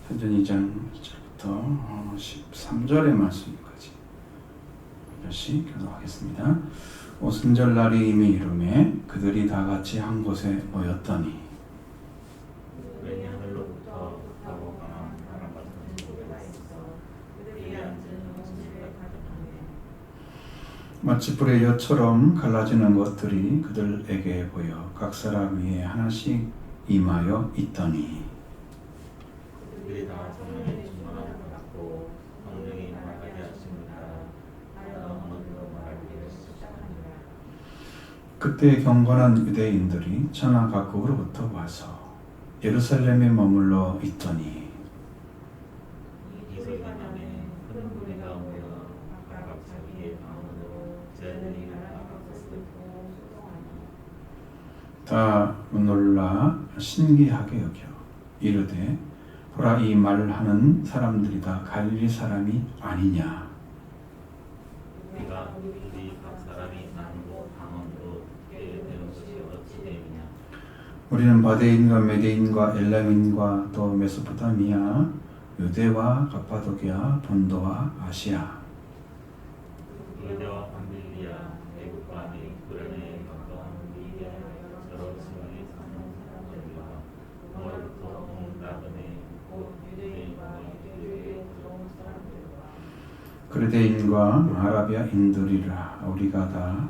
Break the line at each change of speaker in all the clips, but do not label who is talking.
사도전 2장 1절부터 13절의 말씀까지 다시 교독하겠습니다. 오순절 날이 이미 이르매 그들이 다 같이 한 곳에 모였더니
하늘로부터 하고 강한 바람 같은 소리가 있어 그들이 앉은 홍수를 가득하네.
마치 불의 엿처럼 갈라지는 것들이 그들에게 보여 각 사람 위에 하나씩 임하여 있더니
그들이 다 성령의 충만함을 받고 성령이 말하게 하십니다. 하여 언어로 말하기를 시작하니라.
그때 경건한 유대인들이 천하 각국으로부터 와서 예루살렘에 머물러 있더니
이 소리가면에 큰 무리가 모여 각각 자기의 방언으로 제자들이 각각 듣고 소송하니
다 놀라 신기하게 여겨 이르되 보라 이 말하는 사람들이 다 갈릴리 사람이 아니냐.
우리가 우리 각 사람이 나누고 방언으로 듣게 되는 것이 어찌 됨이냐.
우리는 바데인과 메데인과 엘람인과 또 메소포타미아 유대와 가파도기아 본도와 아시아
유대와 밤빌리아 애국과 및 구레네에 가까운 리비아 여러 지방에 사는 사람들과 로마로부터 온 나그네 곧 유대인과 유대교에 들어온 사람들과
그레데인과 아라비아인들이라 우리가 다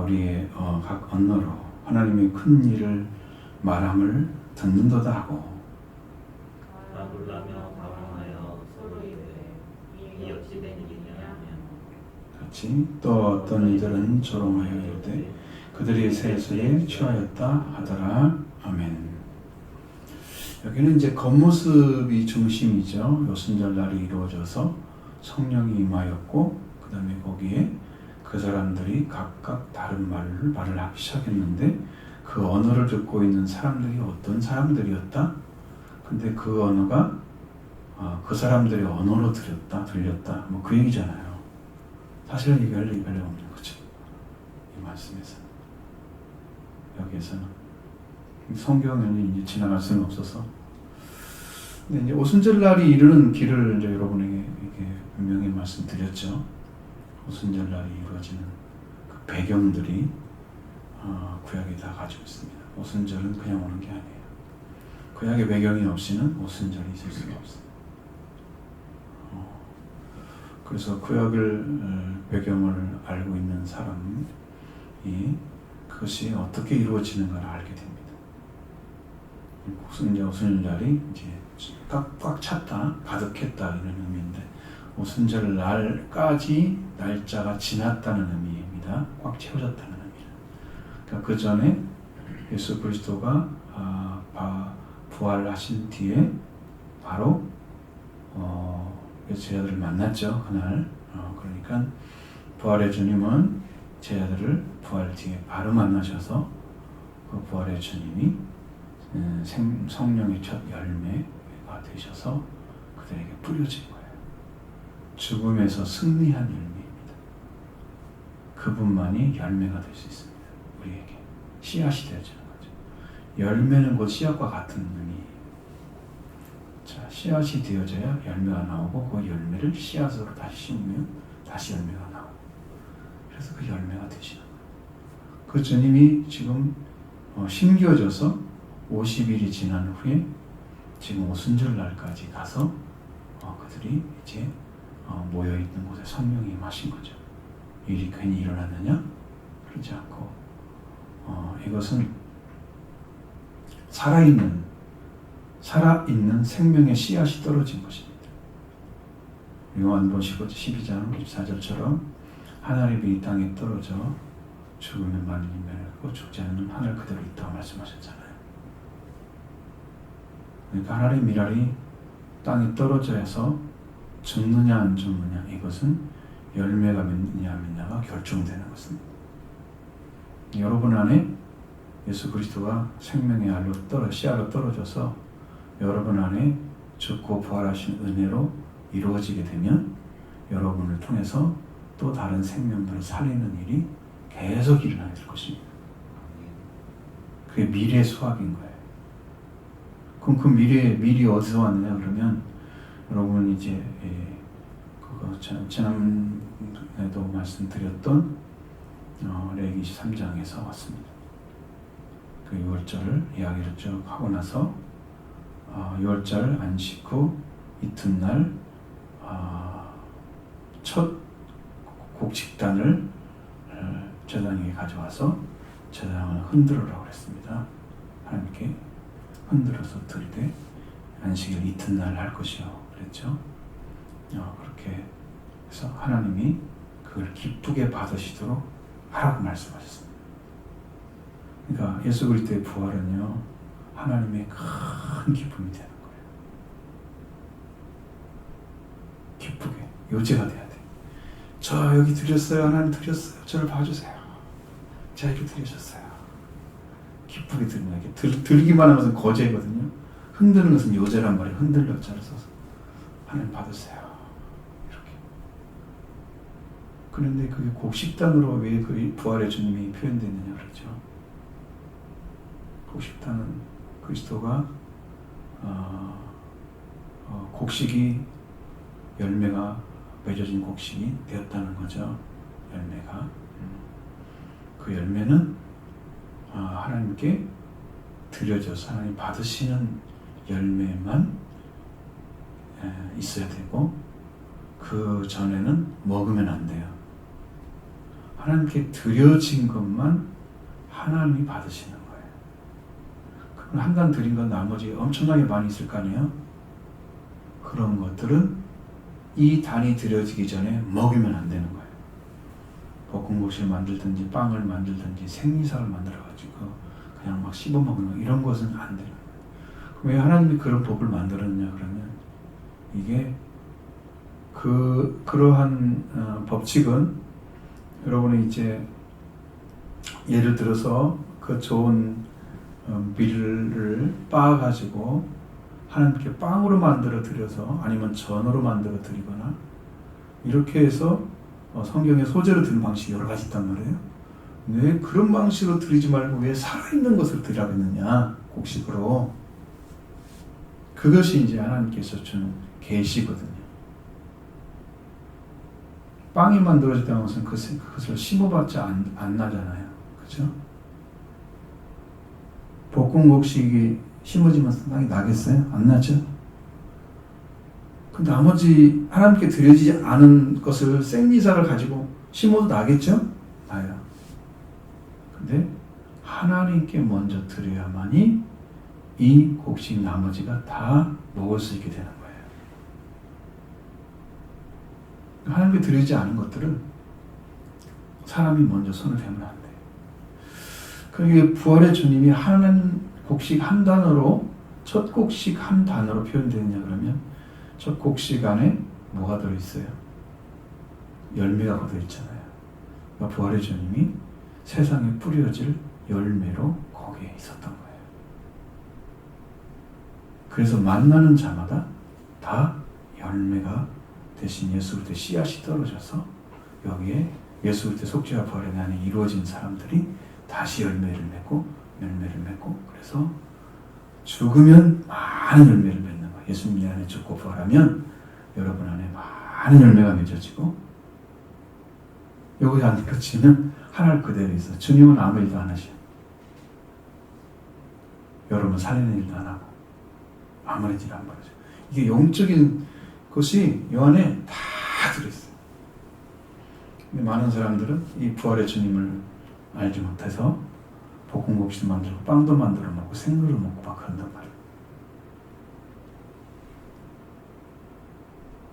우리의 각 언어로 하나님의 큰 일을 말함을 듣는도다 하고
다 놀라며 당황하여 서로 이르되 이 어찌 된 일이냐 하며
같이 또 어떤 이들은 조롱하여 이르되 그들이 세수에 취하였다 하더라. 아멘. 여기는 이제 겉모습이 중심이죠. 요순절 날이 이루어져서 성령이 임하였고 그 다음에 거기에 그 사람들이 각각 다른 말을 하기 시작했는데 그 언어를 듣고 있는 사람들이 어떤 사람들이었다? 근데 그 언어가 그 사람들의 언어로 들렸다. 뭐 그 얘기잖아요. 사실은 이게 별로 없는 거죠. 이 말씀에서. 여기에서는. 성경은 이제 지나갈 수는 없어서. 근데 이제 오순절 날이 이르는 길을 이제 여러분에게 이렇게 분명히 말씀드렸죠. 오순절 날이 이루어지는 그 배경들이 구약이 다 가지고 있습니다. 오순절은 그냥 오는 게 아니에요. 구약의 배경이 없이는 오순절이 있을 수가 없어요. 그래서 구약을 배경을 알고 있는 사람이 그것이 어떻게 이루어지는가를 알게 됩니다. 오순절날이 이제 꽉 찼다, 가득했다 이런 의미인데 오순절 날까지 날짜가 지났다는 의미입니다. 꽉 채워졌다는 의미는. 그러니까 그 전에 예수 그리스도가 부활하신 뒤에 바로 제자들을 만났죠. 그날. 그러니까 부활의 주님은 제자들을 부활 뒤에 바로 만나셔서 그 부활의 주님이 성령의 첫 열매가 되셔서 그들에게 뿌려진 거예요. 죽음에서 승리한 열매입니다. 그분만이 열매가 될 수 있습니다. 우리에게 씨앗이 되어지는 거죠. 열매는 곧 씨앗과 같은 의미예요. 자, 씨앗이 되어져야 열매가 나오고 그 열매를 씨앗으로 다시 심으면 다시 열매가 나오고 그래서 그 열매가 되시는 거예요. 그 주님이 지금 심겨져서 50일이 지난 후에 지금 오순절 날까지 가서 그들이 이제 모여있는 곳에 성령이 임하신 거죠. 일이 괜히 일어났느냐? 그렇지 않고 이것은 살아있는 생명의 씨앗이 떨어진 것입니다. 요한복음 12장 14절처럼 하나님이 이 땅에 떨어져 죽으면 많은 인면하고 죽지 않으면 하늘 그대로 있다고 말씀하셨잖아요. 그러니까 하나님 미랄이 땅에 떨어져서 죽느냐 안 죽느냐 이것은 열매가 맺느냐 안 맺느냐가 결정되는 것입니다. 여러분 안에 예수 그리스도가 생명의 씨앗로 떨어져서 여러분 안에 죽고 부활하신 은혜로 이루어지게 되면 여러분을 통해서 또 다른 생명들을 살리는 일이 계속 일어나게 될 것입니다. 그게 미래 수확인 거예요. 그럼 그 미리 어디서 왔느냐 그러면 여러분 이제 그거 지난해도 말씀드렸던 레위기 23장에서 왔습니다. 그 6월절 이야기를 쭉 하고 나서 6월절 안식 후 이튿날 첫 곡식단을 제사장에게 가져와서 제사장을 흔들으라고 그랬습니다. 하나님께 흔들어서 들되 안식일 이튿날 할 것이요 그랬죠. 그렇게 해서 하나님이 그걸 기쁘게 받으시도록 하라고 말씀하셨습니다. 그러니까 예수 그리스도의 부활은요 하나님의 큰 기쁨이 되는 거예요. 기쁘게 요제가 돼야 돼. 저 여기 드렸어요. 하나님 드렸어요. 저를 봐주세요. 제가 이렇게 드리셨어요. 기쁘게 드리는 거예요. 들기만 하는 것은 거제거든요. 흔드는 것은 요제란 말이에요. 흔들려 자를 써서 하나님 받으세요. 이렇게. 그런데 그게 곡식단으로 왜 그 부활의 주님이 표현됐느냐 그랬죠. 곡식단은 그리스도가 곡식이 열매가 맺어진 곡식이 되었다는 거죠. 열매가. 그 열매는 하나님께 드려져서 하나님 받으시는 열매만 있어야 되고 그 전에는 먹으면 안 돼요. 하나님께 드려진 것만 하나님이 받으시는 거예요. 그럼 한 단 드린 건 나머지 엄청나게 많이 있을 거 아니에요? 그런 것들은 이 단이 드려지기 전에 먹으면 안 되는 거예요. 볶음국수를 만들든지 빵을 만들든지 생리사를 만들어가지고 그냥 막 씹어먹는 이런 것은 안 되는 거예요. 왜 하나님이 그런 법을 만들었냐 그러면 이게 그러한 법칙은 여러분이 이제 예를 들어서 그 좋은 밀을 빻아가지고 하나님께 빵으로 만들어 드려서 아니면 전으로 만들어 드리거나 이렇게 해서 성경에 소재로 드리는 방식이 여러 가지 있단 말이에요. 왜 그런 방식으로 드리지 말고 왜 살아있는 것을 드리라고 했느냐 곡식으로. 그것이 이제 하나님께서 주는 계시거든요. 빵이 만들어졌다는 것은 그것을 심어봤자 안 나잖아요. 그죠? 볶음 곡식이 심어지면 빵이 나겠어요? 안 나죠? 그 나머지 하나님께 드려지지 않은 것을 생리사를 가지고 심어도 나겠죠? 나요. 근데 하나님께 먼저 드려야만이 이 곡식 나머지가 다 먹을 수 있게 되는 거예요. 하나님께 드리지 않은 것들은 사람이 먼저 손을 대면 안 돼요. 그러니까 부활의 주님이 하는 곡식 한 단어로 첫 곡식 한 단어로 표현되느냐 그러면 첫 곡식 안에 뭐가 들어있어요? 열매가 걷어있잖아요. 그러니까 부활의 주님이 세상에 뿌려질 열매로 거기에 있었던 거예요. 그래서 만나는 자마다 다 열매가 대신 예수 그리스도의 씨앗이 떨어져서 여기에 예수 그리스도의 속죄와 부활의 안에 이루어진 사람들이 다시 열매를 맺고 그래서 죽으면 많은 열매를 맺는 거예요. 예수님 안에 죽고 부활하면 여러분 안에 많은 열매가 맺어지고 여기 안 그치면 하늘 그대로 있어. 주님은 아무 일도 안 하셔. 여러분 살리는 일도 안 하고 아무런 일 안 벌어져. 이게 영적인 것이 이 안에 다 들어있어요. 근데 많은 사람들은 이 부활의 주님을 알지 못해서 볶음국수 만들고 빵도 만들어 먹고 생물을 먹고 막 그런단 말이에요.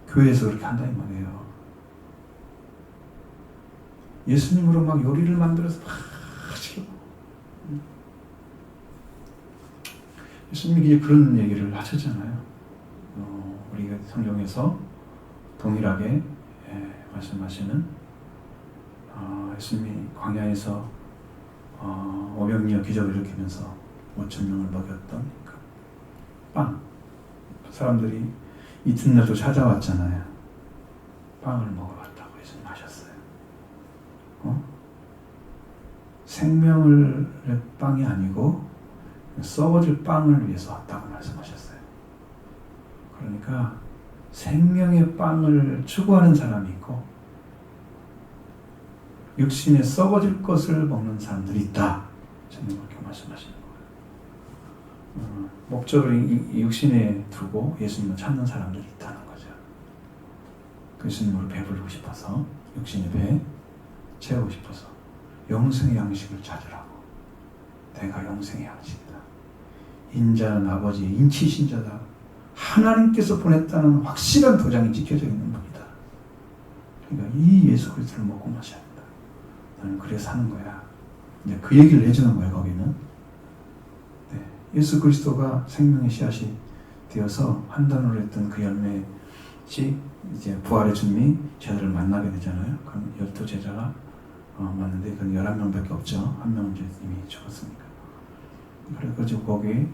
교회에서 그렇게 한다는 말이에요. 예수님으로 막 요리를 만들어서 막 지금 예수님이 이제 그런 얘기를 하셨잖아요. 우리가 성경에서 동일하게 말씀하시는 예수님이 광야에서 500여 기적을 일으키면서 5,000명을 먹였던 그 빵. 사람들이 이튿날도 찾아왔잖아요. 빵을 먹어봤다고 예수님 하셨어요. 생명을 빵이 아니고 썩어질 빵을 위해서 왔다고 말씀하셨어요. 보니까 생명의 빵을 추구하는 사람이 있고 육신에 썩어질 것을 먹는 사람들이 있다. 저는 그렇게 말씀하시는 거예요. 목적을 이 육신에 두고 예수님을 찾는 사람들이 있다는 거죠. 예수님으로 배부르고 싶어서 육신의 배 채우고 싶어서 영생의 양식을 찾으라고. 내가 영생의 양식이다. 인자는 아버지의 인치신 자다. 하나님께서 보냈다는 확실한 도장이 찍혀져 있는 분이다. 그러니까 이 예수 그리스도를 먹고 마셔야 한다. 나는 그래 사는 거야. 이제 그 얘기를 해주는 거예요. 거기는 네. 예수 그리스도가 생명의 씨앗이 되어서 한단으로 했던 그 열매지 이제 부활의 주님이 제자들을 만나게 되잖아요. 그럼 12제자가 맞는데 그건 11명밖에 없죠. 한 명은 이제 이미 죽었으니까. 그래가지고 거기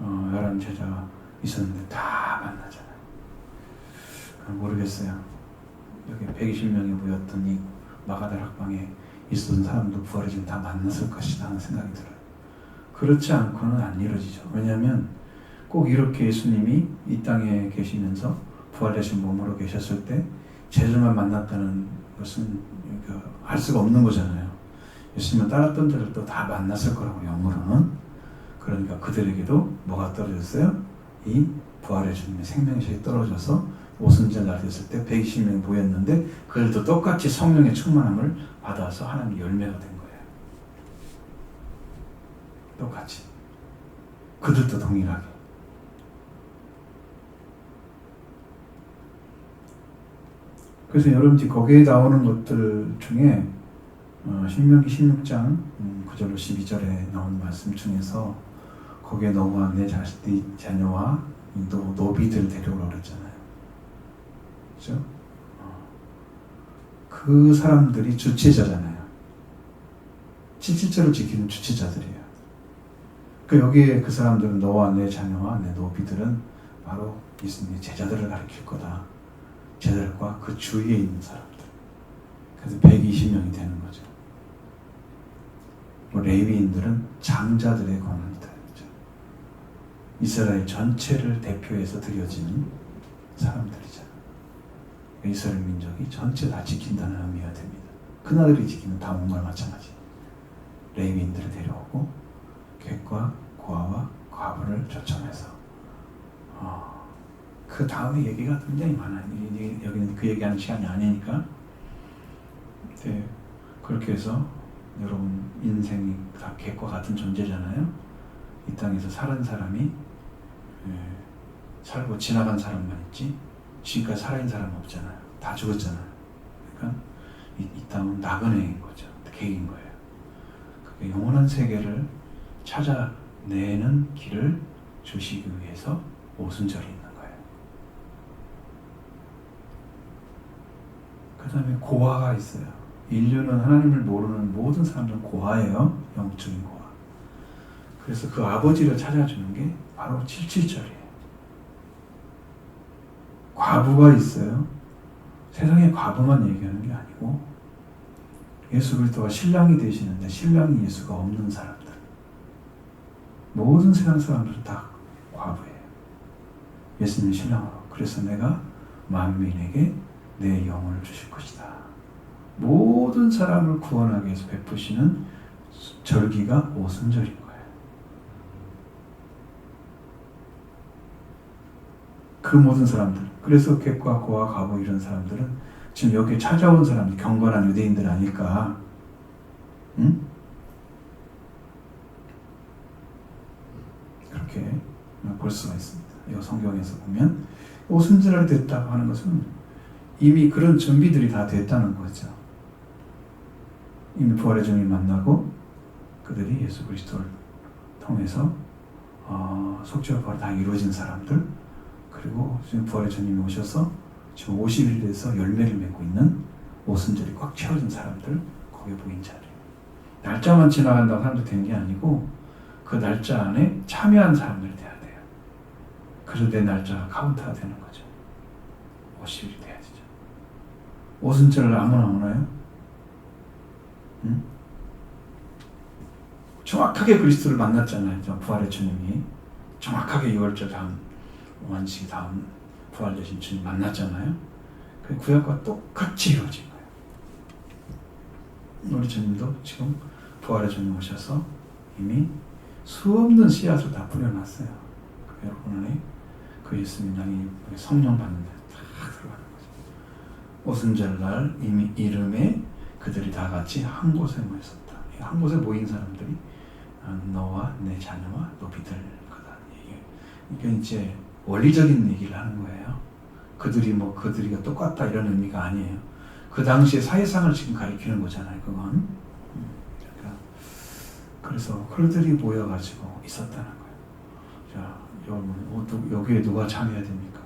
11제자가 있었는데 다 만나잖아요. 모르겠어요. 여기 120명이 모였던 이 마가다락방에 있었던 사람도 부활의 주님 다 만났을 것이다 하는 생각이 들어요. 그렇지 않고는 안 이루어지죠. 왜냐하면 꼭 이렇게 예수님이 이 땅에 계시면서 부활되신 몸으로 계셨을 때 제자들만 만났다는 것은 할 수가 없는 거잖아요. 예수님은 따랐던 자들도 다 만났을 거라고 영으로는. 그러니까 그들에게도 뭐가 떨어졌어요? 이 부활의 주님의 생명식이 떨어져서 오순절 날 됐을 때 120명이 모였는데 그들도 똑같이 성령의 충만함을 받아서 하나님의 열매가 된 거예요. 똑같이. 그들도 동일하게. 그래서 여러분들 거기에 나오는 것들 중에 신명기 16장 9절로 12절에 나오는 말씀 중에서 거기에 너와 내 자녀와 노비들을 데려오라고 그랬잖아요. 그렇죠? 그 사람들이 주체자잖아요. 7.7절을 지키는 주체자들이에요. 그 여기에 그 사람들은 너와 내 자녀와 내 노비들은 바로 예수님의 제자들을 가리킬 거다. 제자들과 그 주위에 있는 사람들. 그래서 120명이 되는 거죠. 레위인들은 장자들의 권한이다. 이스라엘 전체를 대표해서 드려지는 사람들이잖아요. 이스라엘 민족이 전체 다 지킨다는 의미가 됩니다. 그나들이 지키는 다 온과 마찬가지. 레위인들을 데려오고 객과 고아와 과부를 초청해서 그 다음에 얘기가 굉장히 많아요. 여기는 그 얘기하는 시간이 아니니까. 네, 그렇게 해서 여러분 인생이 다 객과 같은 존재잖아요. 이 땅에서 살은 사람이 살고 지나간 사람만 있지 지금까지 살아있는 사람은 없잖아요. 다 죽었잖아요. 그러니까 이 땅은 나그네인 거죠. 객인 거예요. 그게 영원한 세계를 찾아내는 길을 주시기 위해서 오순절이 있는 거예요. 그 다음에 고아가 있어요. 인류는 하나님을 모르는 모든 사람들은 고아예요. 영적인 고아. 그래서 그 아버지를 찾아주는 게 바로 7.7절이에요. 과부가 있어요. 세상의 과부만 얘기하는 게 아니고 예수 그리스도가 신랑이 되시는데 신랑이 예수가 없는 사람들. 모든 세상 사람들은 다 과부예요. 예수님 신랑으로. 그래서 내가 만민에게 내 영혼을 주실 것이다. 모든 사람을 구원하기 위해서 베푸시는 절기가 오순절인 거예요. 그 모든 사람들. 그래서 객과 고아 과부 이런 사람들은 지금 여기 찾아온 사람들 경건한 유대인들 아닐까? 응? 그렇게 볼 수가 있습니다. 이 성경에서 보면 오순절이 됐다고 하는 것은 이미 그런 준비들이 다 됐다는 거죠. 이미 부활의 주님을 만나고 그들이 예수 그리스도를 통해서 속죄와 부활이 다 이루어진 사람들, 그리고 지금 부활의 주님이 오셔서 지금 50일 돼서 열매를 맺고 있는 오순절이 꽉 채워진 사람들, 거기에 보인 자들. 날짜만 지나간다고 사람들 된 게 아니고 그 날짜 안에 참여한 사람들이 돼야 돼요. 그래서 내 날짜가 카운트가 되는 거죠. 50일이 돼야 되죠. 오순절을 아무나 오나요? 응? 정확하게 그리스도를 만났잖아요. 부활의 주님이 정확하게 6월절 다음 원식 다음 부활되신 주님 만났잖아요. 그 구약과 똑같이 이루어진 거예요. 우리 주님도 지금 부활의 주님 오셔서 이미 수없는 씨앗을 다 뿌려놨어요. 여러분 안에 그 예수님 양이 성령 받는 데 다 들어가는 거죠. 오순절날 이미 이름에 그들이 다 같이 한 곳에 모였었다. 한 곳에 모인 사람들이 너와 내 자녀와 높이들 거다. 이게 이제 원리적인 얘기를 하는 거예요. 그들이가 똑같다 이런 의미가 아니에요. 그 당시의 사회상을 지금 가리키는 거잖아요. 그건. 그러니까 그래서 그들이 모여가지고 있었다는 거예요. 자, 여러분 여기에 누가 참여해야 됩니까?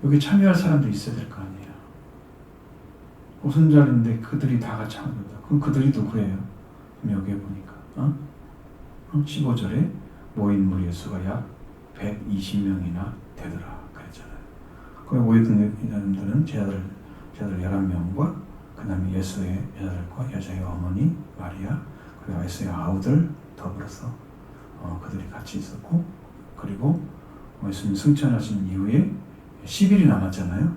여기 참여할 사람도 있어야 될 거 아니에요. 오순절인데 그들이 다 같이 참여한다. 그럼 그들이 누구예요? 그럼 여기에 보니까 15절에 모인 무리의 수가 약 120명이나 되더라 그랬잖아요. 거기 모였던 여자들은 제 아들 11명과 그 다음에 예수의 여자들과 여자의 어머니 마리아 그리고 예수의 아우들 더불어서 그들이 같이 있었고, 그리고 예수님 승천하신 이후에 10일이 남았잖아요.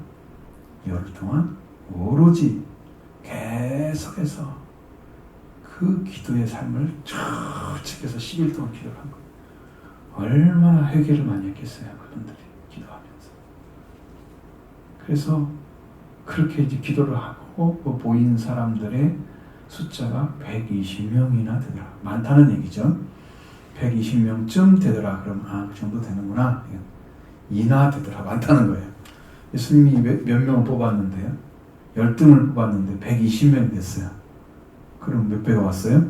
열흘 동안 오로지 계속해서 그 기도의 삶을 쭉 지켜서 10일 동안 기도를 한 거예요. 얼마나 회개를 많이 했겠어요, 그분들이 기도하면서. 그래서 그렇게 이제 기도를 하고 모인 사람들의 숫자가 120명이나 되더라. 많다는 얘기죠. 120명쯤 되더라. 그럼 그 정도 되는구나. 이나 되더라. 많다는 거예요. 예수님이 몇 명을 뽑았는데요? 10등을 뽑았는데 120명이 됐어요. 그럼 몇 배가 왔어요?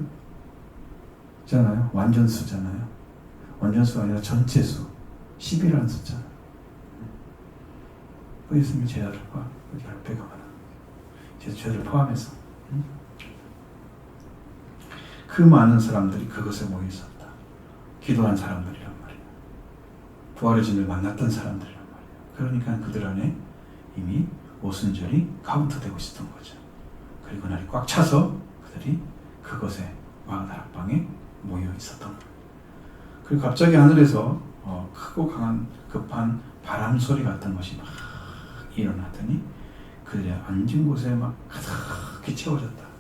잖아요. 완전수잖아요. 완전수가 아니라 전체 수. 10이라는 숫자는. 예수님이 제 아들과 10배가 많아. 제 죄를 포함해서. 그 많은 사람들이 그것에 모여 있었다. 기도한 사람들이란 말이에요. 부활의 주님을 만났던 사람들이란 말이에요. 그러니까 그들 안에 이미 오순절이 카운트되고 있었던 거죠. 그리고 날이 꽉 차서 그들이 그것에 마가다락방에 모여 있었던 거예요. 그리고 갑자기 하늘에서 크고 강한 급한 바람 소리 같은 것이 막 일어나더니 그들이 앉은 곳에 막 가득히 채워졌다.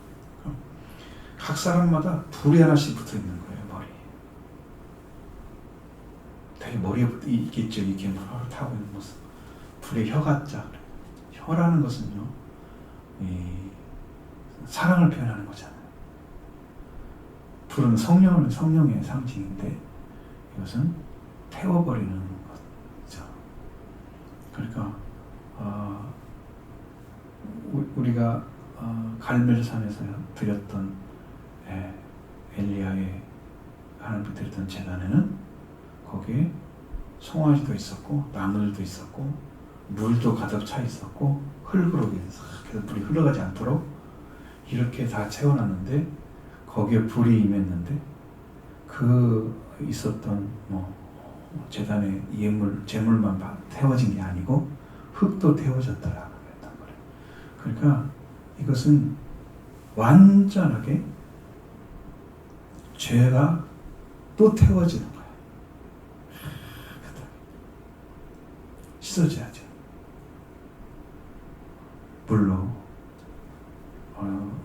각 사람마다 불이 하나씩 붙어 있는 거예요, 머리에. 되게 머리에 있겠죠, 이렇게 막 타고 있는 모습. 불의 혀 같자. 혀라는 것은요, 사랑을 표현하는 거잖아요. 불은 성령의 상징인데 이것은 태워버리는 거죠. 그러니까 우리가 갈멜산에서 드렸던 엘리야의 하나님께 드렸던 제단에는 거기에 송아지도 있었고 나물도 있었고 물도 가득 차 있었고 흙으로 계속 불이 흘러가지 않도록 이렇게 다 채워놨는데 거기에 불이 임했는데 그 있었던 제단의 제물만 태워진 게 아니고 흙도 태워졌다라고 했단 말이에요. 그러니까 이것은 완전하게 죄가 또 태워지는 거예요. 씻어져야죠.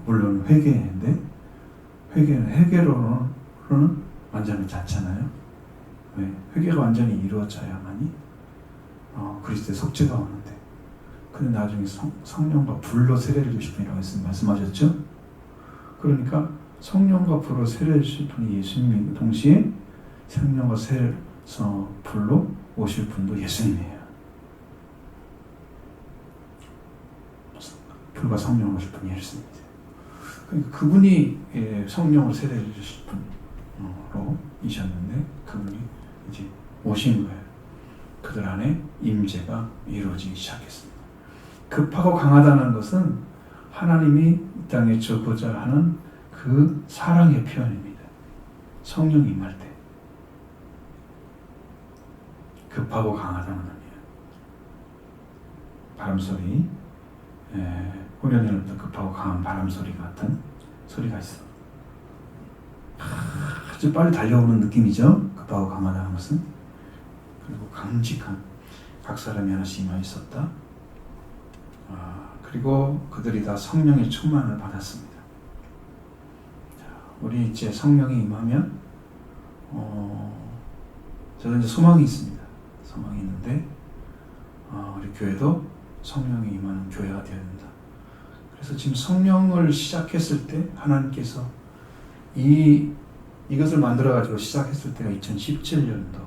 물론 회개인데 회개로는 완전하지 않잖아요. 왜? 회개가 완전히 이루어져야만이 그리스도의 속죄가 오는데, 근데 나중에 성령과 불로 세례를 주실 분이라고 말씀하셨죠? 그러니까 성령과 불로 세례를 주실 분이 예수님이고 동시에 성령과 불로 오실 분도 예수님이에요. 불과 성령으로 오실 분이 예수님이세요. 그러니까 그분이 성령으로 세례를 주실 분으로 이셨는데 그분이 이제 오신 거예요. 그들 안에 임재가 이루어지기 시작했습니다. 급하고 강하다는 것은 하나님이 이 땅에 주고자 하는 그 사랑의 표현입니다. 성령이 임할 때 급하고 강하다는 의미예요. 바람소리, 후련에는 급하고 강한 바람소리 같은 소리가 있어. 아주 빨리 달려오는 느낌이죠. 급하고 강하다는 것은. 그리고 강직한, 각 사람이 하나씩 임하 있었다. 그리고 그들이 다 성령의 충만을 받았습니다. 자, 우리 이제 성령이 임하면 저는 이제 소망이 있습니다. 소망이 있는데 우리 교회도 성령이 임하는 교회가 되어야 된다. 그래서 지금 성령을 시작했을 때 하나님께서 이것을 만들어가지고 시작했을 때가 2017년도,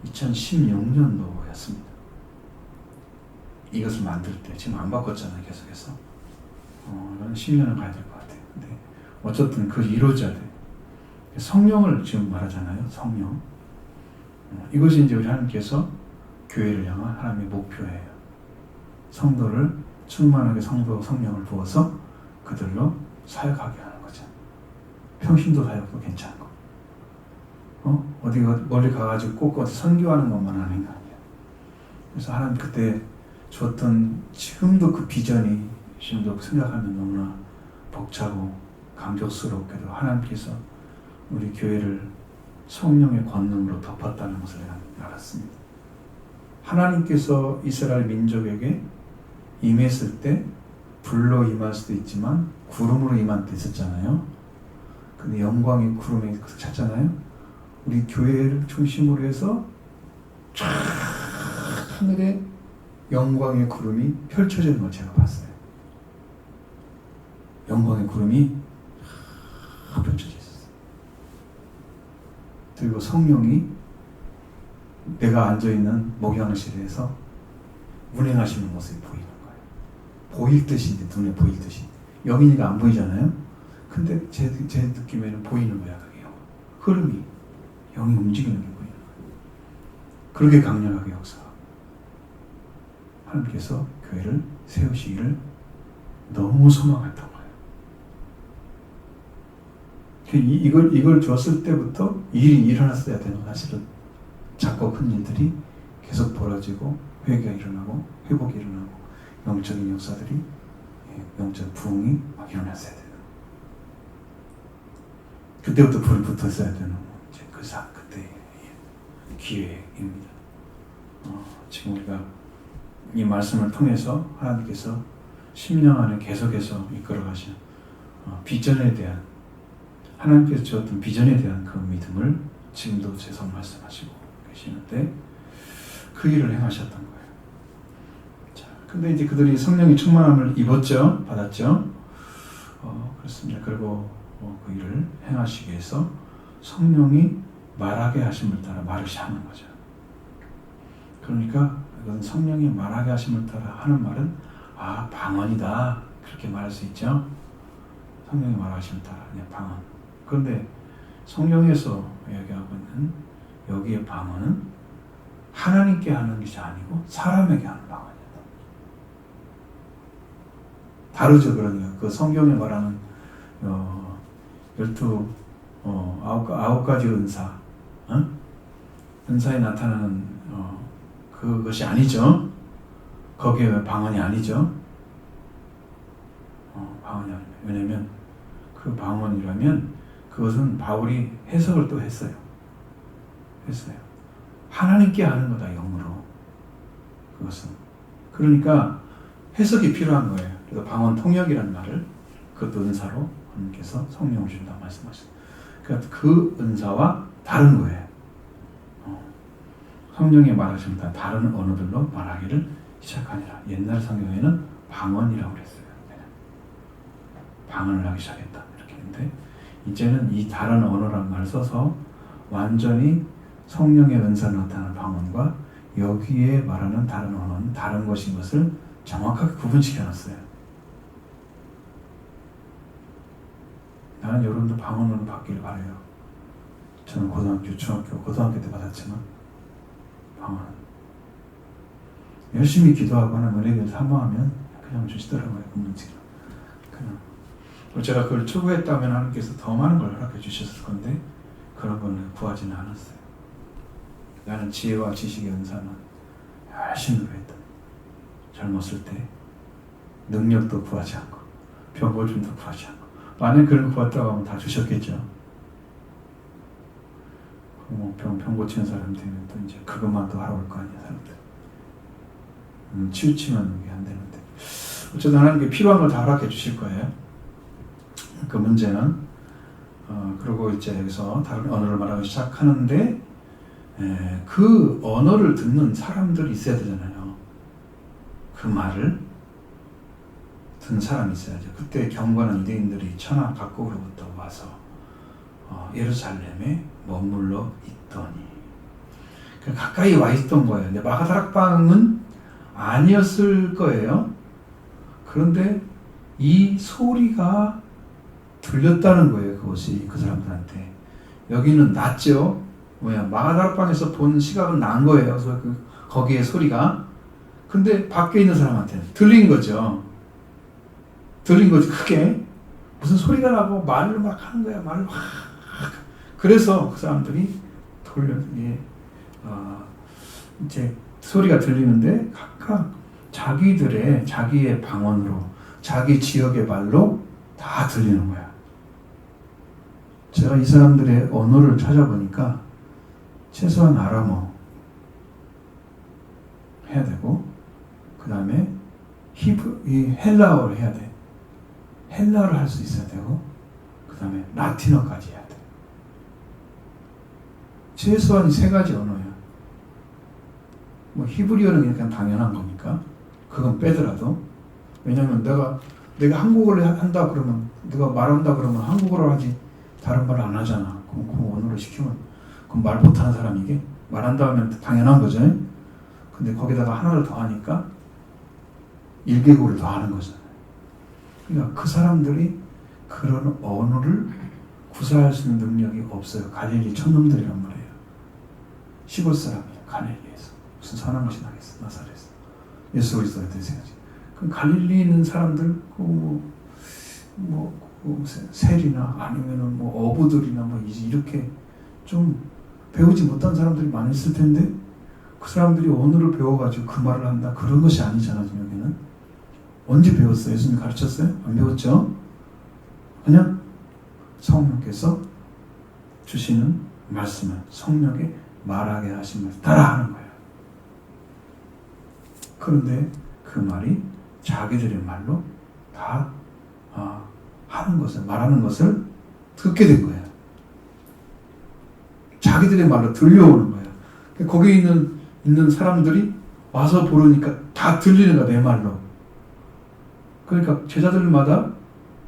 2016년도였습니다. 이것을 만들 때 지금 안 바꿨잖아요. 계속해서 10년은 가야 될 것 같아요. 근데 어쨌든 그 이루어져야 돼. 성령을 지금 말하잖아요. 성령. 이것이 이제 우리 하나님께서 교회를 향한 하나님의 목표예요. 성도를 충만하게 성령을 부어서 그들로 사역하게 하는 거죠. 평신도 사역도 괜찮고, 어디 멀리 가가지고 꼭 어디 선교하는 것만 하는 거 아니에요. 그래서 하나님 그때 주었던 지금도 그 비전이 지금도 생각하면 너무나 벅차고 감격스럽게도 하나님께서 우리 교회를 성령의 권능으로 덮었다는 것을 알았습니다. 하나님께서 이스라엘 민족에게 임했을 때 불로 임할 수도 있지만 구름으로 임할 때 있었잖아요. 근데 영광의 구름에 찼잖아요. 우리 교회를 중심으로 해서 쫙 하늘에 영광의 구름이 펼쳐지는 걸 제가 봤어요. 영광의 구름이 펼쳐져 있었어요. 그리고 성령이 내가 앉아있는 목양실에서 운행하시는 모습이 보이는 거예요. 보일 듯인데, 눈에 보일 듯이. 여기니까 안 보이잖아요. 근데 제 느낌에는 보이는 거야. 그게 흐름이, 영이 움직이는 게 보이는 거예요. 그렇게 강력하게 역사하고 하나님께서 교회를 세우시기를 너무 소망했던 거예요. 이걸 줬을 때부터 일이 일어났어야 되는 거 사실은. 작고 큰 일들이 계속 벌어지고 회개가 일어나고 회복이 일어나고 영적인 역사들이, 영적 부흥이 막 일어났어야 되는. 그때부터 불이 붙었어야 되는 이제 그때의 기회입니다. 지금 우리가 이 말씀을 통해서 하나님께서 10년 안에 계속해서 이끌어가신 비전에 대한, 하나님께서 주었던 비전에 대한 그 믿음을 지금도 계속 말씀하시고 계시는데 그 일을 행하셨던 거예요. 자, 근데 이제 그들이 성령의 충만함을 입었죠, 받았죠. 그렇습니다. 그리고 그 일을 행하시기 위해서 성령이 말하게 하심을 따라 말을 하는 거죠. 그러니까 이건 성령이 말하게 하심을 따라 하는 말은 방언이다, 그렇게 말할 수 있죠. 성령이 말하심을 따라 그냥 방언. 그런데 성령에서 이야기하고 있는 여기의 방언은 하나님께 하는 것이 아니고 사람에게 하는 방언이다. 다르죠. 그러니까 그 성경에 말하는 9 가지 은사, 은사에 나타나는 그것이 아니죠. 거기에 방언이 아니죠. 방언이 아니에요. 왜냐하면 그 방언이라면 그것은 바울이 해석을 또 했어요. 하나님께 하는 거다, 영으로. 그것은. 그러니까 해석이 필요한 거예요. 그래서 방언 통역이라는 말을 그것도 은사로 하나님께서 성령을 준다고 말씀하셨어요. 그러니까 그 은사와 다른 거예요. 성령이 말하시면 다 다른 언어들로 말하기를 시작하니라. 옛날 성경에는 방언이라고 그랬어요. 방언을 하기 시작했다, 이렇게 했는데 이제는 이 다른 언어라는 말을 써서 완전히 성령의 은사를 나타나는 방언과 여기에 말하는 다른 언어는 다른 것인 것을 정확하게 구분시켜놨어요. 나는 여러분도 방언으로 받기를 바라요. 저는 고등학교, 중학교, 고등학교 때 받았지만 방언 열심히 기도하고 하는 은혜를 사모하면 그냥 주시더라고요. 금문지로 그냥. 제가 그걸 추구했다면 하나님께서 더 많은 걸 허락해 주셨을 건데 그런 거는 구하지는 않았어요. 나는 지혜와 지식의 은사는 열심히 구했다. 젊었을 때 능력도 구하지 않고 병 고침도 구하지 않고, 만약 그런 거 구했다고 하면 다 주셨겠죠. 병 고치는 사람 되면 또 이제 그것만 또 하러 올 거 아니야, 사람들. 치우치면 이게 안 되는데 어쨌든 하나님께 필요한 걸 다 허락해 주실 거예요. 그 문제는 그리고 이제 여기서 다른 언어를 말하기 시작하는데 그 언어를 듣는 사람들이 있어야 되잖아요. 그 말을 듣는 사람이 있어야죠. 그때 경건한 유대인들이 천하 각국으로부터 와서 예루살렘에 머물러 있더니 가까이 와 있던 거예요. 근데 마가다락방은 아니었을 거예요. 그런데 이 소리가 들렸다는 거예요. 그것이 그 사람들한테. 여기는 났죠. 마가다락방에서 본 시각은 난 거예요. 그래서 거기에 소리가. 근데 밖에 있는 사람한테는 들린 거죠. 들린 거지 크게. 무슨 소리가 나고 말을 막 하는 거야. 말을 막. 그래서 그 사람들이 이제 소리가 들리는데 각각 자기의 방언으로 자기 지역의 말로 다 들리는 거야. 제가 이 사람들의 언어를 찾아보니까 최소한 아람어 해야 되고 그 다음에 헬라어를 해야 돼. 헬라어를 할 수 있어야 되고 그 다음에 라틴어까지 해야 돼. 최소한 이 세 가지 언어야. 히브리어는 그냥 당연한 거니까 그건 빼더라도 왜냐면 내가 한국어를 한다 그러면 내가 말한다 그러면 한국어를 하지 다른 말을 안 하잖아. 그럼 그 언어를 시키면 그럼 말 못하는 사람이게 말한다 하면 당연한 거죠. 근데 거기다가 하나를 더 하니까 1개국을 더 하는 거잖아요. 그러니까 그 사람들이 그런 언어를 구사할 수 있는 능력이 없어요. 갈릴리 촌놈들이란 말이에요. 시골 사람이에요. 갈릴리에서. 무슨 선한 것이 나겠어. 나사렛에서. 예수 그리스도에 대해서 생각하지. 그럼 갈릴리에 있는 사람들 셀이나 아니면은 어부들이나 이렇게 좀 배우지 못한 사람들이 많이 있을 텐데 그 사람들이 언어를 배워가지고 그 말을 한다. 그런 것이 아니잖아. 지금 여기는. 언제 배웠어요? 예수님 가르쳤어요? 안 배웠죠? 그냥 성령께서 주시는 말씀을 성령에 말하게 하신 말씀 따라 하는 거예요. 그런데 그 말이 자기들의 말로 다 하는 것을 말하는 것을 듣게 된 거예요. 자기들의 말로 들려오는 거예요. 거기 있는 사람들이 와서 부르니까 다 들리는 거야, 내 말로. 그러니까 제자들마다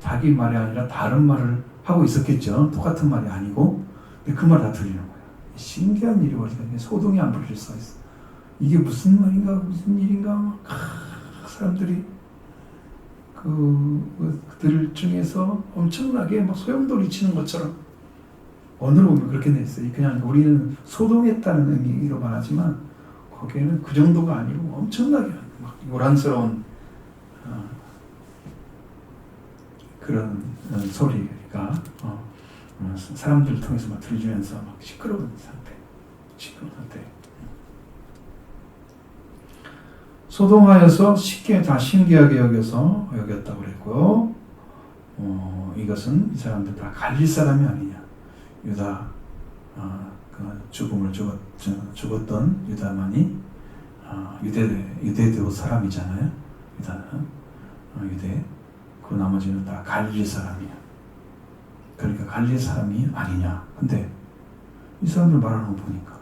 자기 말이 아니라 다른 말을 하고 있었겠죠. 똑같은 말이 아니고. 근데 그 말 다 들리는 거예요. 신기한 일이 벌어지니까 소동이 안 풀릴 수가 있어. 이게 무슨 말인가, 무슨 일인가, 사람들이 그들 중에서 엄청나게 막 소용돌이 치는 것처럼 언어로 보면 그렇게 냈어요. 그냥 우리는 소동했다는 의미로 말하지만 거기에는 그 정도가 아니고 엄청나게 막 요란스러운 그런 소리가 사람들을 통해서 막 들리면서 막 시끄러운 상태. 소동하여서 쉽게 다 신기하게 여겼다고 그랬고요. 이것은 이 사람들 다 갈릴 사람이 아니냐. 유다, 죽음을 죽었던 유다만이 유대교 사람이잖아요. 유다는 유대. 그 나머지는 다 갈릴 사람이야. 그러니까 갈릴 사람이 아니냐. 근데 이 사람들 말하는 거 보니까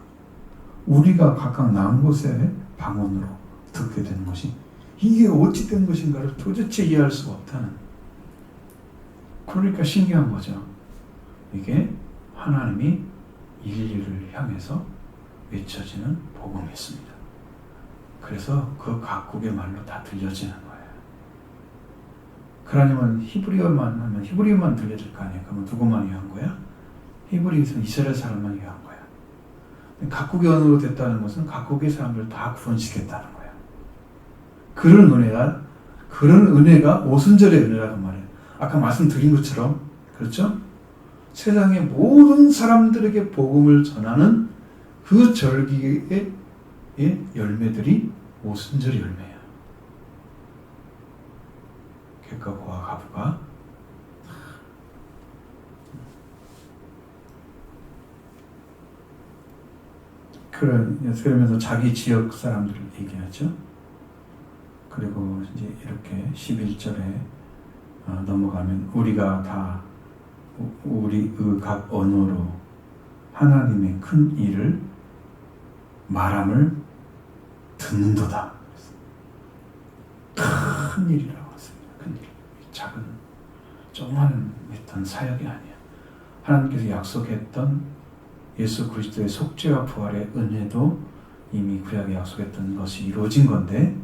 우리가 각각 난 곳에 방언으로 듣게 되는 것이 이게 어찌 된 것인가를 도대체 이해할 수가 없다는. 그러니까 신기한 거죠. 이게 하나님이 인류를 향해서 외쳐지는 복음이었습니다. 그래서 그 각국의 말로 다 들려지는 거예요. 그러면 히브리어만 하면 히브리어만 들려질 거 아니에요. 그러면 누구만 위한 거야? 히브리어에서는 이스라엘 사람만 위한 거야. 각국의 언어로 됐다는 것은 각국의 사람들을 다 구원시켰다는 거야. 그런 은혜가 오순절의 은혜라고 말해요. 아까 말씀드린 것처럼, 그렇죠? 세상의 모든 사람들에게 복음을 전하는 그 절기의 열매들이 오순절 열매야. 객과 보와 가부가 그러면서 자기 지역 사람들을 얘기하죠. 그리고 이제 이렇게 11절에 넘어가면 우리가 다 우리의 각 언어로 하나님의 큰 일을 말함을 듣는도다. 큰 일이라고 했습니다. 큰 일. 작은 조그만 어떤 사역이 아니야. 하나님께서 약속했던 예수 그리스도의 속죄와 부활의 은혜도 이미 구약에 약속했던 것이 이루어진 건데,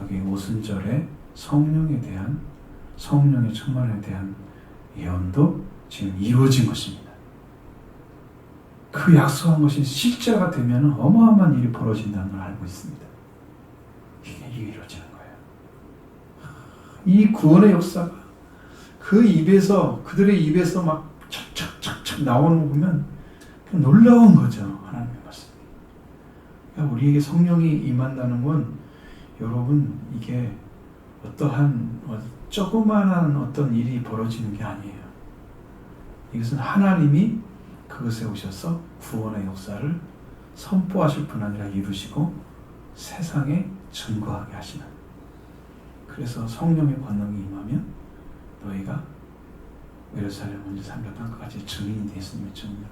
여기 오순절에 성령에 대한, 성령의 충만에 대한 예언도 지금 이루어진 것입니다. 그 약속한 것이 실제가 되면 어마어마한 일이 벌어진다는 걸 알고 있습니다. 이게 이루어지는 거예요. 이 구원의 역사가 그 입에서, 그들의 입에서 막 척척척척 나오는 거 보면 놀라운 거죠. 하나님의 말씀이. 그러니까 우리에게 성령이 임한다는 건, 여러분, 이게 어떠한 조그마한 어떤 일이 벌어지는 게 아니에요. 이것은 하나님이 그것에 오셔서 구원의 역사를 선포하실 뿐 아니라 이루시고 세상에 증거하게 하시는. 그래서 성령의 권능이 임하면 너희가 예루살렘 먼저 삼가 땅까지 증인이 되었으며 증인으로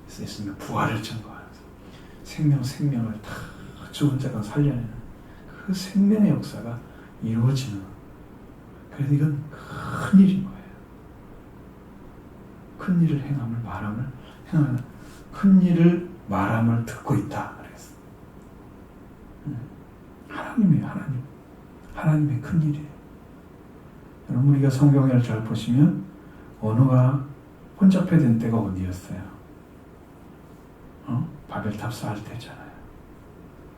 있으며 부활을 증거하면서 생명을 다 죽은 자가 살려내는 그 생명의 역사가 이루어지는. 그래서 이건 큰 일인 거예요. 큰 일을 행함을 말함을 행하는, 큰 일을 말함을 듣고 있다. 그랬어. 하나님의 큰 일이에요. 여러분, 우리가 성경을 잘 보시면 언어가 혼잡해진 때가 어디였어요? 바벨탑 쌓을 때잖아요.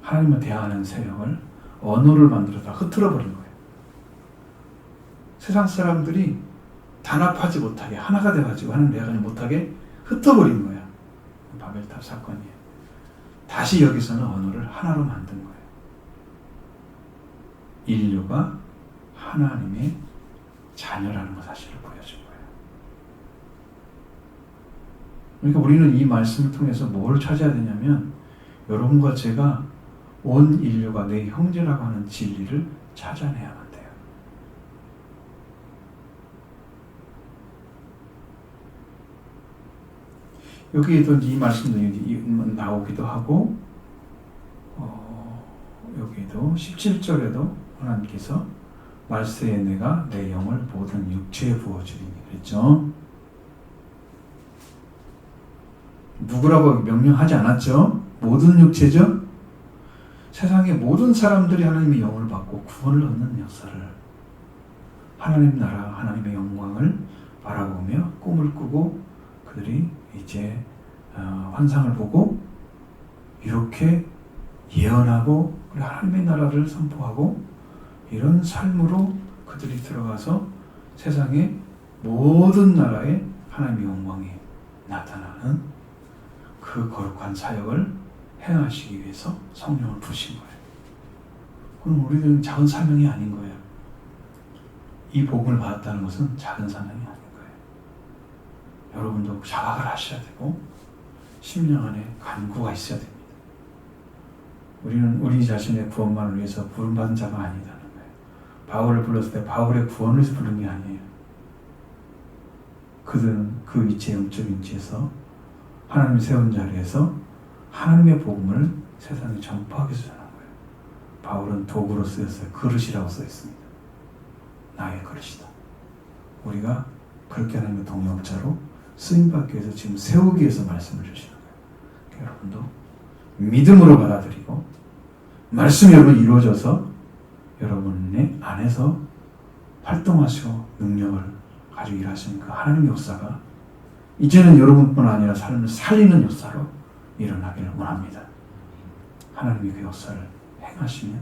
하나님과 대화하는 세력을 언어를 만들어서 흐트러버린 거예요. 세상 사람들이 단합하지 못하게, 하나가 돼가지고 하나님 대화를 못하게 흩어버린 거야. 바벨탑 사건이에요. 다시 여기서는 언어를 하나로 만든 거예요. 인류가 하나님의 자녀라는 것 사실을 보여준 거예요. 그러니까 우리는 이 말씀을 통해서 뭘 찾아야 되냐면, 여러분과 제가 온 인류가 내 형제라고 하는 진리를 찾아내야만 돼요. 여기에도 이 말씀도 나오기도 하고, 여기도 17절에도 하나님께서 말세에 내가 내 영을 모든 육체에 부어주리니 그랬죠. 누구라고 명령하지 않았죠? 모든 육체죠? 세상의 모든 사람들이 하나님의 영을 받고 구원을 얻는 역사를, 하나님 나라, 하나님의 영광을 바라보며 꿈을 꾸고 그들이 이제 환상을 보고 이렇게 예언하고 하나님의 나라를 선포하고 이런 삶으로 그들이 들어가서 세상의 모든 나라에 하나님의 영광이 나타나는 그 거룩한 사역을 행하시기 위해서 성령을 부으신 거예요. 그럼 우리들은 작은 사명이 아닌 거예요. 이 복음을 받았다는 것은 작은 사명이 아닌 거예요. 여러분도 자각을 하셔야 되고 심령 안에 간구가 있어야 됩니다. 우리는 우리 자신의 구원만을 위해서 부름받은 자가 아니다는 거예요. 바울을 불렀을 때 바울의 구원을 위해서 부른 게 아니에요. 그들은 그 위치에 영적인 위치에서 하나님이 세운 자리에서 하나님의 복음을 세상에 전파하기 위해서 하는 거예요. 바울은 도구로 쓰였어요. 그릇이라고 써 있습니다. 나의 그릇이다. 우리가 그렇게 하나님의 동역자로 쓰임받기 위해서 지금 세우기 위해서 말씀을 주시는 거예요. 여러분도 믿음으로 받아들이고 말씀이 여러분 이루어져서 여러분의 안에서 활동하시고 능력을 가지고 일하시는 그 하나님의 역사가 이제는 여러분뿐 아니라 삶을 살리는 역사로 일어나기를 원합니다. 하나님이 그 역사를 행하시면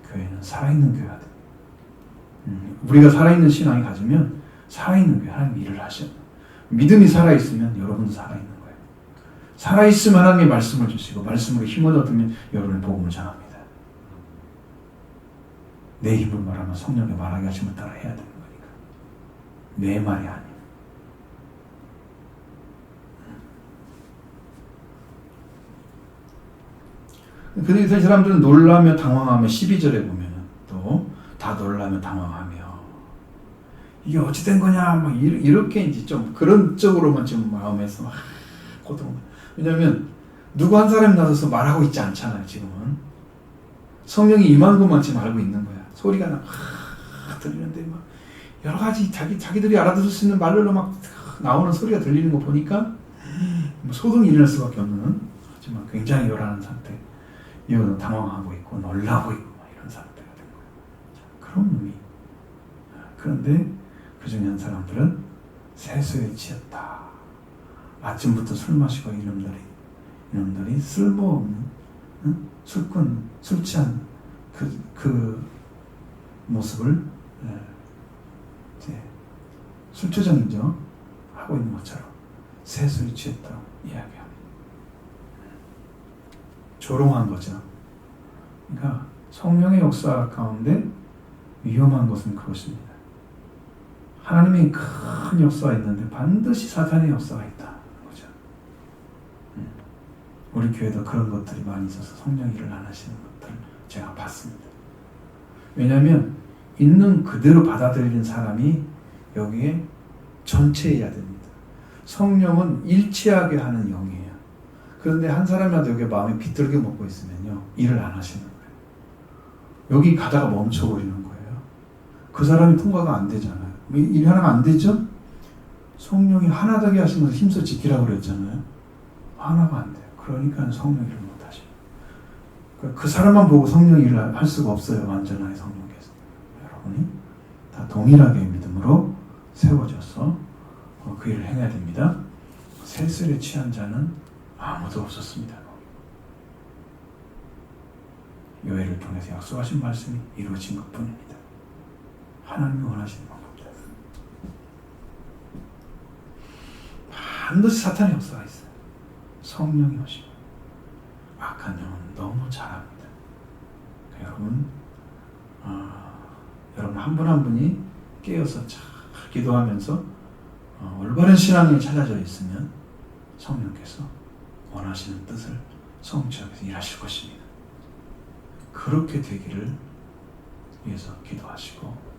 교회는 살아있는 교회가 됩니다. 우리가 살아있는 신앙이 가지면 살아있는 교회, 하나님이 일을 하셔요. 믿음이 살아있으면 여러분도 살아있는 거예요. 살아있으면 하나님의 말씀을 주시고 말씀으로 힘을 얻으면 여러분의 복음을 전합니다. 내 힘을 말하면 성령의 말하게 하심을 따라 해야 되는 거니까. 내 말이 아니에요. 그래서 이 사람들은 놀라며 당황하며 12절에 보면 또 다 놀라며 당황하며 이게 어찌 된 거냐 막 이렇게 이제 좀 그런 쪽으로만 지금 마음에서 막 고통. 왜냐하면 누구 한 사람이 나서서 말하고 있지 않잖아요. 지금은 성령이 임한 것만 지금 알고 있는 거야. 소리가 막 들리는데 막 여러 가지 자기들이 알아들을 수 있는 말로 막 나오는 소리가 들리는 거 보니까 뭐 소동이 일어날 수밖에 없는, 하지만 굉장히 요란한 상태. 이거는 당황하고 있고 놀라고 있고 이런 상태가 된 거예요. 그런 의미. 그런데 그 중에 한 사람들은 세수에 취했다. 아침부터 술 마시고 이놈들이 쓸모없는, 술꾼, 술 취한 그 모습을 이제 술주정이죠. 하고 있는 것처럼 세수에 취했다고 이야기합니다. 조롱한 거죠. 그러니까 성령의 역사 가운데 위험한 것은 그것입니다. 하나님의 큰 역사가 있는데 반드시 사탄의 역사가 있다는 거죠. 우리 교회도 그런 것들이 많이 있어서 성령 일을 안 하시는 것들을 제가 봤습니다. 왜냐하면 있는 그대로 받아들이는 사람이 여기에 전체해야 됩니다. 성령은 일치하게 하는 영이에요. 그런데 한 사람이라도 여기 마음에 비뚤게 먹고 있으면요, 일을 안 하시는 거예요. 여기 가다가 멈춰버리는 거예요. 그 사람이 통과가 안 되잖아요. 일 하나가 안 되죠? 성령이 하나 되게 하시면서 힘써 지키라고 그랬잖아요. 하나가 안 돼요. 그러니까 성령 일을 못 하시고. 그 사람만 보고 성령 일을 할 수가 없어요. 완전하게 성령께서. 여러분이 다 동일하게 믿음으로 세워져서 그 일을 행해야 됩니다. 세술에 취한 자는 아무도 없었습니다. 요엘을 통해서 약속하신 말씀이 이루어진 것뿐입니다. 하나님이 원하시는 겁니다. 반드시 사탄의 역사가 있어요. 성령이 오시고 악한 영은 너무 잘합니다. 여러분, 여러분 한 분 한 분이 깨어서 잘 기도하면서 올바른 신앙에 찾아져 있으면 성령께서 원하시는 뜻을 성취하면서 일하실 것입니다. 그렇게 되기를 위해서 기도하시고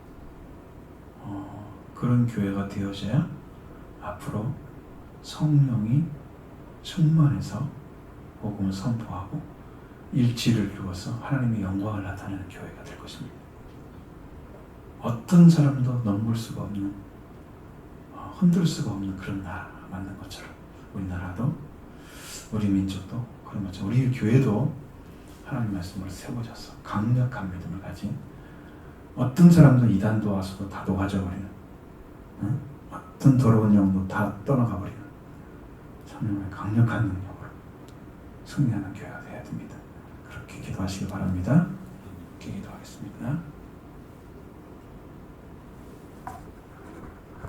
그런 교회가 되어져야 앞으로 성령이 충만해서 복음을 선포하고 일치를 이루어서 하나님의 영광을 나타내는 교회가 될 것입니다. 어떤 사람도 넘볼 수가 없는, 흔들 수가 없는 그런 나라가 맞는 것처럼 우리나라도, 우리 민족도 그런 것처럼 우리 교회도 하나님 말씀으로 세워져서 강력한 믿음을 가진, 어떤 사람도 이단도 와서도 다 녹아져버리는, 어떤 더러운 영도 다 떠나가버리는 성령의 강력한 능력으로 승리하는 교회가 되어야 됩니다. 그렇게 기도하시기 바랍니다.